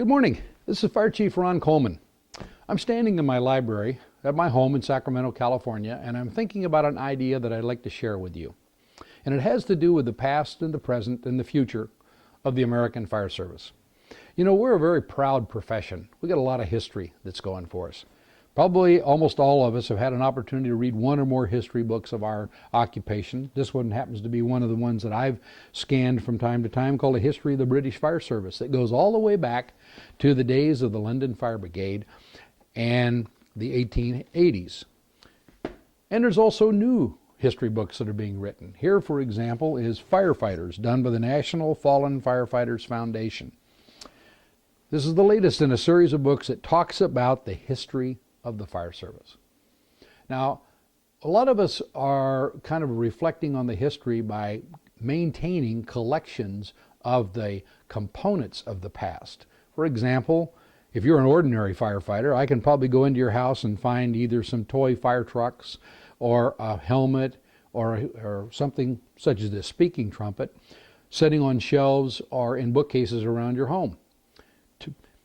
Good morning. This is Fire Chief Ron Coleman. I'm standing in my library at my home in Sacramento, California, and I'm thinking about an idea that I'd like to share with you. And it has to do with the past and the present and the future of the American Fire Service. You know, we're a very proud profession. We got a lot of history that's going for us. Probably almost all of us have had an opportunity to read one or more history books of our occupation. This one happens to be one of the ones that I've scanned from time to time, called A History of the British Fire Service. It goes all the way back to the days of the London Fire Brigade and the 1880s. And there's also new history books that are being written. Here, for example, is Firefighters, done by the National Fallen Firefighters Foundation. This is the latest in a series of books that talks about the history of the fire service. Now, a lot of us are kind of reflecting on the history by maintaining collections of the components of the past. For example, if you're an ordinary firefighter, I can probably go into your house and find either some toy fire trucks or a helmet or something such as this speaking trumpet sitting on shelves or in bookcases around your home.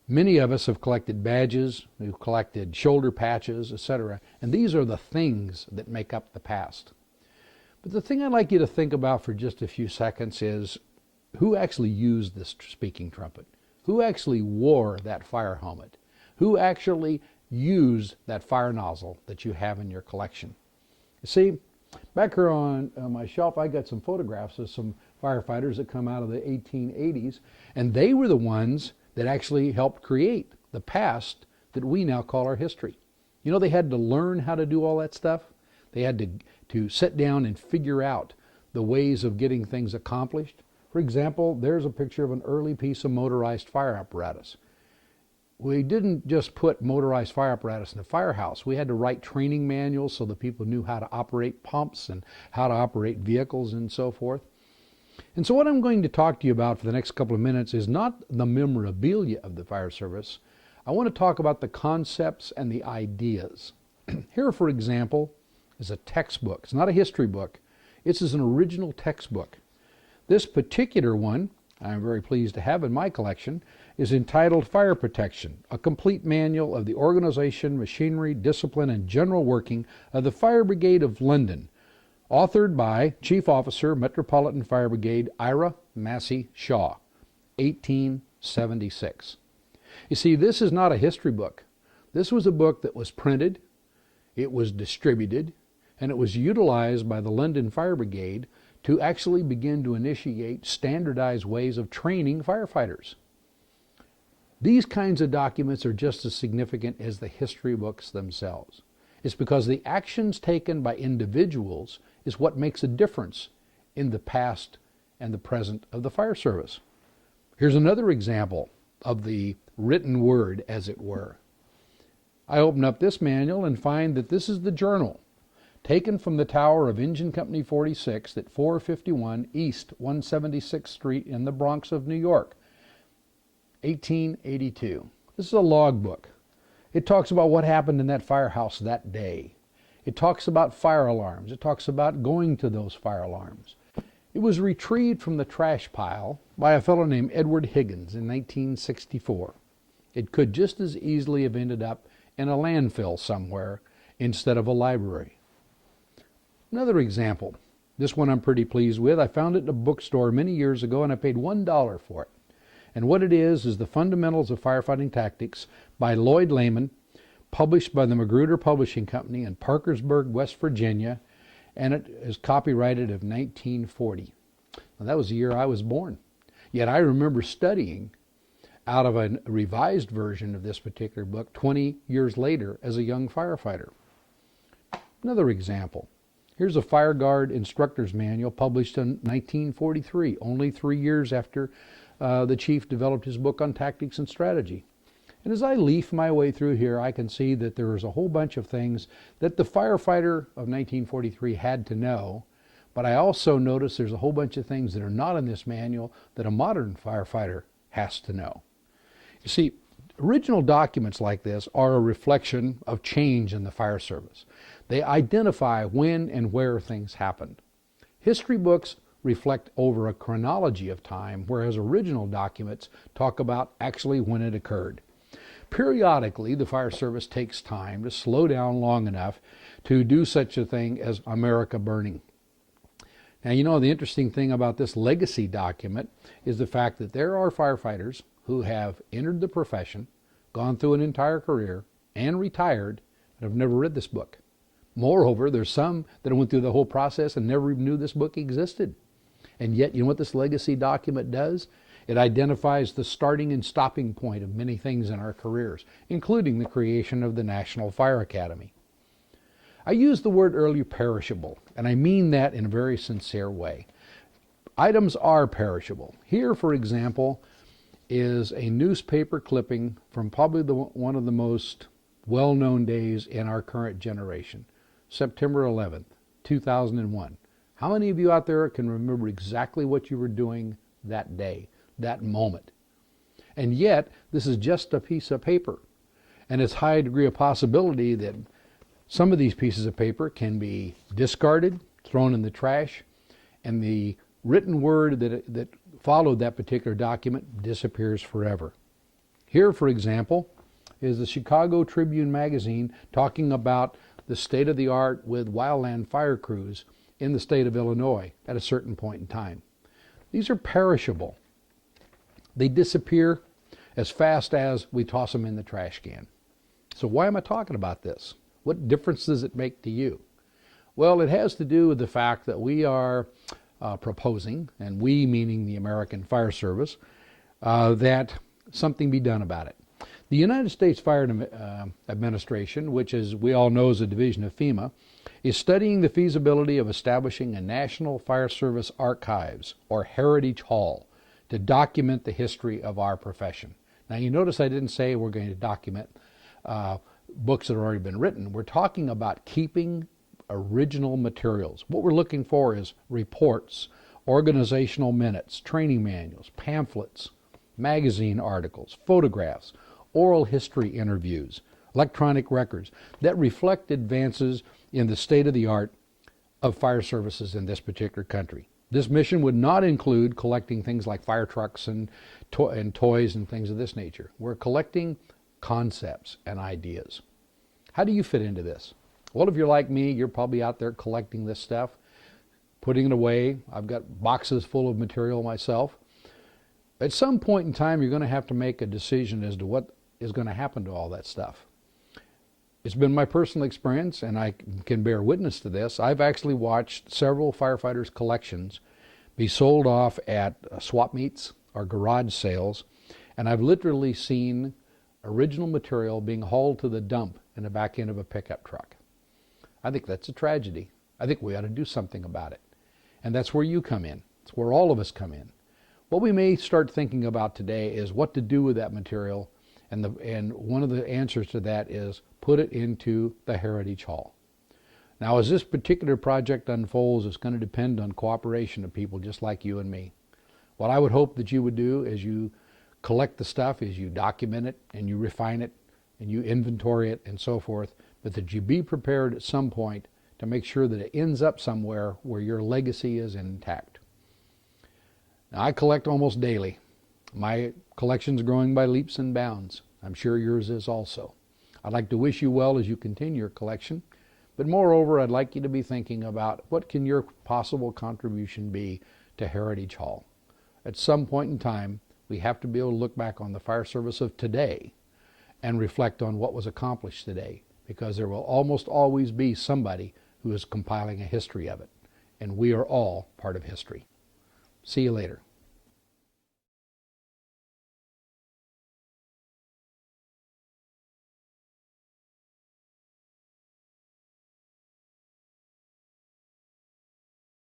Many of us have collected badges, we've collected shoulder patches, etc. And these are the things that make up the past. But the thing I'd like you to think about for just a few seconds is who actually used this speaking trumpet? Who actually wore that fire helmet? Who actually used that fire nozzle that you have in your collection? You see, back here on my shelf, I got some photographs of some firefighters that come out of the 1880s, and they were the ones that actually helped create the past that we now call our history. You know, they had to learn how to do all that stuff. They had to sit down and figure out the ways of getting things accomplished. For example, there's a picture of an early piece of motorized fire apparatus. We didn't just put motorized fire apparatus in the firehouse. We had to write training manuals so that people knew how to operate pumps and how to operate vehicles and so forth. And so what I'm going to talk to you about for the next couple of minutes is not the memorabilia of the fire service. I want to talk about the concepts and the ideas. Here, for example, is a textbook. It's not a history book. It's an original textbook. This particular one, I'm very pleased to have in my collection, is entitled Fire Protection, a complete manual of the organization, machinery, discipline, and general working of the Fire Brigade of London, authored by Chief Officer, Metropolitan Fire Brigade, Ira Massey Shaw, 1876. You see, this is not a history book. This was a book that was printed, it was distributed, and it was utilized by the London Fire Brigade to actually begin to initiate standardized ways of training firefighters. These kinds of documents are just as significant as the history books themselves. It's because the actions taken by individuals is what makes a difference in the past and the present of the fire service. Here's another example of the written word, as it were. I open up this manual and find that this is the journal taken from the tower of Engine Company 46 at 451 East 176th Street in the Bronx of New York, 1882. This is a logbook. It talks about what happened in that firehouse that day. It talks about fire alarms. It talks about going to those fire alarms. It was retrieved from the trash pile by a fellow named Edward Higgins in 1964. It could just as easily have ended up in a landfill somewhere instead of a library. Another example. This one I'm pretty pleased with. I found it in a bookstore many years ago and I paid $1 for it. And what it is the Fundamentals of Firefighting Tactics by Lloyd Lehman, published by the Magruder Publishing Company in Parkersburg, West Virginia, and it is copyrighted of 1940. Now, that was the year I was born. Yet I remember studying out of a revised version of this particular book 20 years later as a young firefighter. Another example. Here's a Fire Guard Instructor's Manual published in 1943, only 3 years after the chief developed his book on tactics and strategy. And as I leaf my way through here, I can see that there is a whole bunch of things that the firefighter of 1943 had to know, but I also notice there's a whole bunch of things that are not in this manual that a modern firefighter has to know. You see, original documents like this are a reflection of change in the fire service. They identify when and where things happened. History books reflect over a chronology of time, whereas original documents talk about actually when it occurred. Periodically, the fire service takes time to slow down long enough to do such a thing as America burning. Now, you know, the interesting thing about this legacy document is the fact that there are firefighters who have entered the profession, gone through an entire career, and retired, and have never read this book. Moreover, there's some that went through the whole process and never even knew this book existed. And yet, you know what this legacy document does? It identifies the starting and stopping point of many things in our careers, including the creation of the National Fire Academy. I used the word earlier, perishable, and I mean that in a very sincere way. Items are perishable. Here, for example, is a newspaper clipping from probably one of the most well-known days in our current generation, September 11th, 2001. How many of you out there can remember exactly what you were doing that day, that moment? And yet, this is just a piece of paper. And it's high degree of possibility that some of these pieces of paper can be discarded, thrown in the trash, and the written word that followed that particular document disappears forever. Here, for example, is the Chicago Tribune magazine talking about the state of the art with wildland fire crews in the state of Illinois at a certain point in time. These are perishable. They disappear as fast as we toss them in the trash can. So why am I talking about this? What difference does it make to you? Well, it has to do with the fact that we are proposing, and we meaning the American Fire Service, that something be done about it. The United States Fire Administration, which as we all know is a division of FEMA, is studying the feasibility of establishing a National Fire Service Archives, or Heritage Hall, to document the history of our profession. Now you notice I didn't say we're going to document books that have already been written. We're talking about keeping original materials. What we're looking for is reports, organizational minutes, training manuals, pamphlets, magazine articles, photographs, oral history interviews, electronic records that reflect advances in the state of the art of fire services in this particular country. This mission would not include collecting things like fire trucks and toys and things of this nature. We're collecting concepts and ideas. How do you fit into this? Well, if you're like me, you're probably out there collecting this stuff, putting it away. I've got boxes full of material myself. At some point in time, you're going to have to make a decision as to what is going to happen to all that stuff. It's been my personal experience, and I can bear witness to this. I've actually watched several firefighters' collections be sold off at swap meets or garage sales, and I've literally seen original material being hauled to the dump in the back end of a pickup truck. I think that's a tragedy. I think we ought to do something about it. And that's where you come in. It's where all of us come in. What we may start thinking about today is what to do with that material, and one of the answers to that is put it into the Heritage Hall. Now, as this particular project unfolds, it's going to depend on cooperation of people just like you and me. What I would hope that you would do as you collect the stuff is you document it and you refine it and you inventory it and so forth, but that you be prepared at some point to make sure that it ends up somewhere where your legacy is intact. Now, I collect almost daily. My collection's growing by leaps and bounds. I'm sure yours is also. I'd like to wish you well as you continue your collection, but moreover, I'd like you to be thinking about what can your possible contribution be to Heritage Hall. At some point in time, we have to be able to look back on the fire service of today and reflect on what was accomplished today, because there will almost always be somebody who is compiling a history of it, and we are all part of history. See you later.